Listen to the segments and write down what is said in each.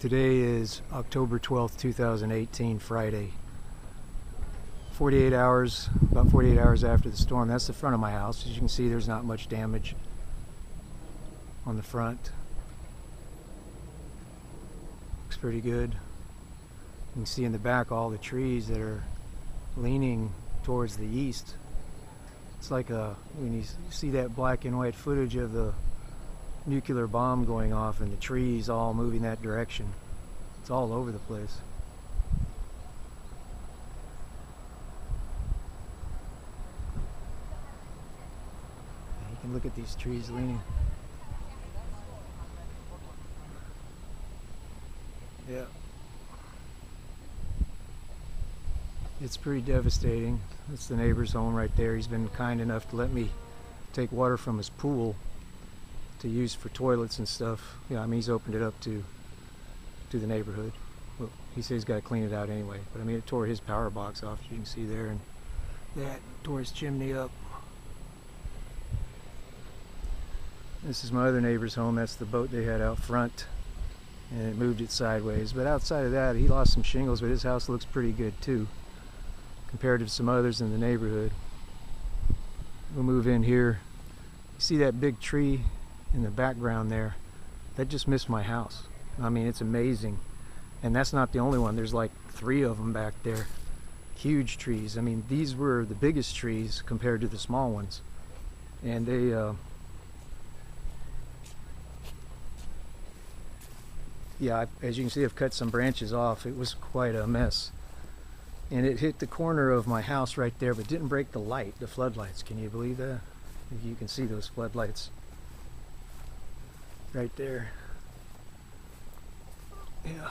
Today is October 12th, 2018, Friday. 48 hours, about 48 hours after the storm. That's the front of my house. As you can see, there's not much damage on the front. Looks pretty good. You can see in the back all the trees that are leaning towards the east. It's like when you see that black and white footage of the nuclear bomb going off and the trees all moving that direction. It's all over the place. You can look at these trees leaning. Yeah. It's pretty devastating. That's the neighbor's home right there. He's been kind enough to let me take water from his pool to use for toilets and stuff. Yeah, I mean, he's opened it up to the neighborhood. Well, he says he's got to clean it out anyway. But I mean, it tore his power box off, as you can see there, and that tore his chimney up. This is my other neighbor's home. That's the boat they had out front, and it moved it sideways. But outside of that, he lost some shingles, but his house looks pretty good too, compared to some others in the neighborhood. We'll move in here. You see that big tree in the background there? That just missed my house. I mean, it's amazing. And that's not the only one. There's like 3 of them back there. Huge trees. I mean, these were the biggest trees compared to the small ones. And they yeah, as you can see, I've cut some branches off. It was quite a mess. And it hit the corner of my house right there, but didn't break the light, the floodlights. Can you believe that? You can see those floodlights right there. Yeah,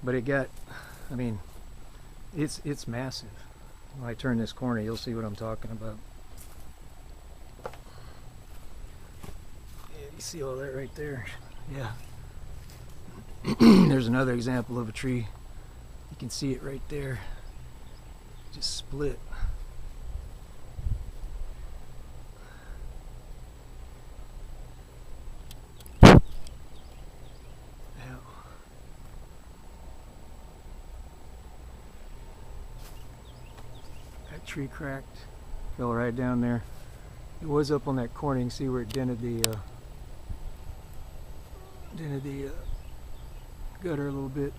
but it got, I mean, it's massive. When I turn this corner, you'll see what I'm talking about. Yeah, you see all that right there? Yeah. There's another example of a tree. You can see it right there. Just split. That tree cracked, fell right down there. It was up on that corner. You can see where it dented the gutter a little bit.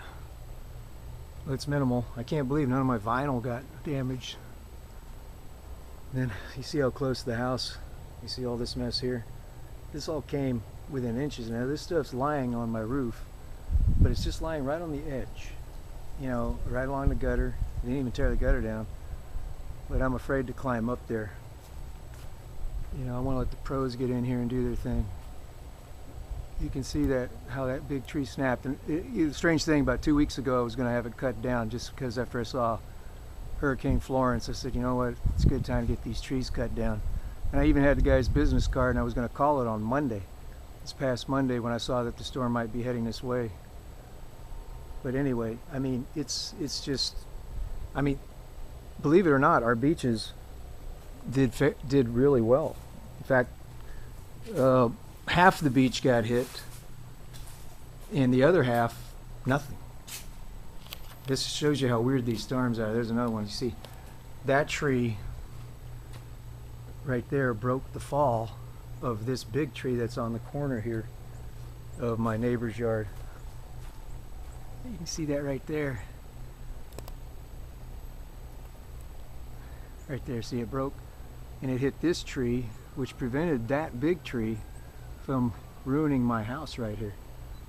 Well, it's minimal. I can't believe none of my vinyl got damaged. Then you see how close to the house. You see all this mess here. This all came within inches. Now this stuff's lying on my roof, but it's just lying right on the edge. You know, right along the gutter. They didn't even tear the gutter down. But I'm afraid to climb up there. You know, I want to let the pros get in here and do their thing. You can see that how that big tree snapped. And the strange thing, about 2 weeks ago I was going to have it cut down, just because after I saw Hurricane Florence, I said, you know what, it's a good time to get these trees cut down. And I even had the guy's business card, and I was going to call it on Monday, this past Monday, when I saw that the storm might be heading this way. But anyway, I mean, it's just, I mean, believe it or not, our beaches did really well. In fact, half the beach got hit, and the other half, nothing. This shows you how weird these storms are. There's another one. You see, that tree right there broke the fall of this big tree that's on the corner here of my neighbor's yard. You can see that right there. Right there, see, it broke, and it hit this tree, which prevented that big tree from ruining my house right here.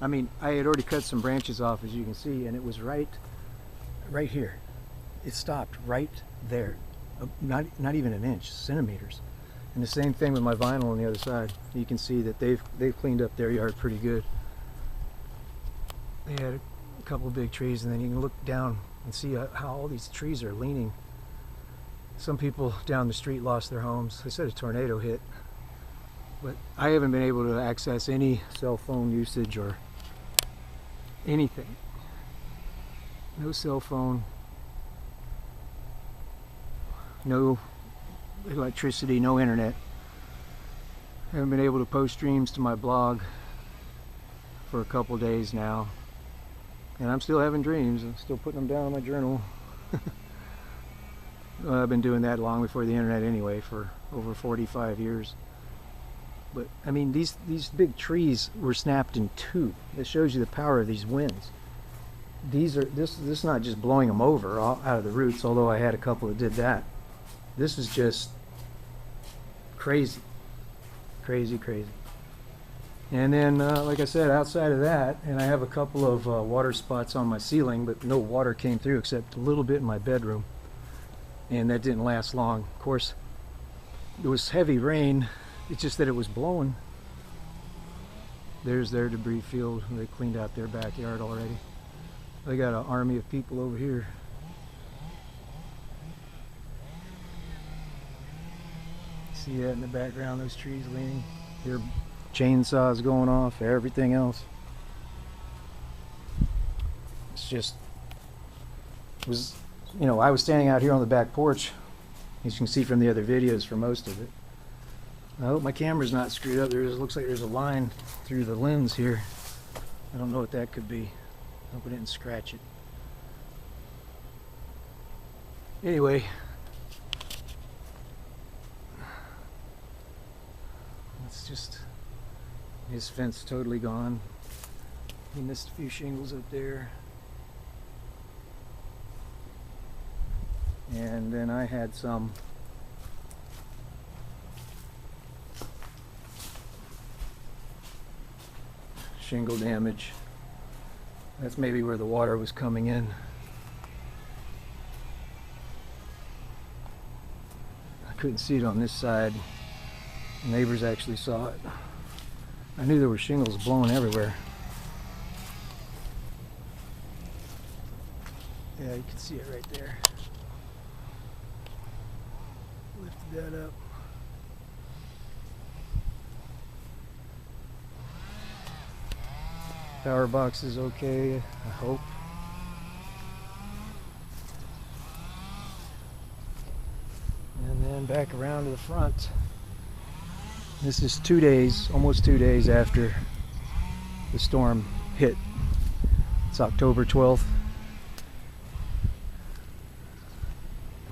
I mean, I had already cut some branches off, as you can see, and it was right here. It stopped right there, not even an inch, centimeters. And the same thing with my vinyl on the other side. You can see that they've cleaned up their yard pretty good. They had a couple of big trees, and then you can look down and see how all these trees are leaning. Some people down the street lost their homes. They said a tornado hit, but I haven't been able to access any cell phone usage or anything. No cell phone, no electricity, no internet. I haven't been able to post streams to my blog for a couple days now. And I'm still having dreams. I'm still putting them down in my journal. Well, I've been doing that long before the internet anyway, for over 45 years. But I mean, these big trees were snapped in two. It shows you the power of these winds. This is not just blowing them over out of the roots, although I had a couple that did that. This is just crazy, crazy, crazy. And then, like I said, outside of that, and I have a couple of water spots on my ceiling, but no water came through except a little bit in my bedroom. And that didn't last long. Of course, it was heavy rain. It's just that it was blowing. There's their debris field. They cleaned out their backyard already. They got an army of people over here. See that in the background, those trees leaning. Their chainsaws going off, everything else. It's just, you know, I was standing out here on the back porch, as you can see from the other videos for most of it. I hope my camera's not screwed up. There looks like there's a line through the lens here. I don't know what that could be. I hope I didn't scratch it. Anyway, it's just, his fence totally gone. He missed a few shingles up there. And then I had some shingle damage. That's maybe where the water was coming in. I couldn't see it on this side. The neighbors actually saw it. I knew there were shingles blowing everywhere. Yeah, you can see it right there. Lifted that up. Power box is okay, I hope. And then back around to the front. This is 2 days, almost 2 days after the storm hit. It's October 12th.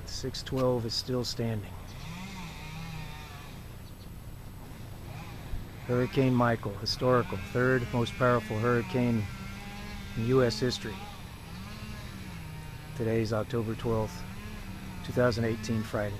612 is still standing. Hurricane Michael, historical, third most powerful hurricane in U.S. history. Today's October 12th, 2018, Friday.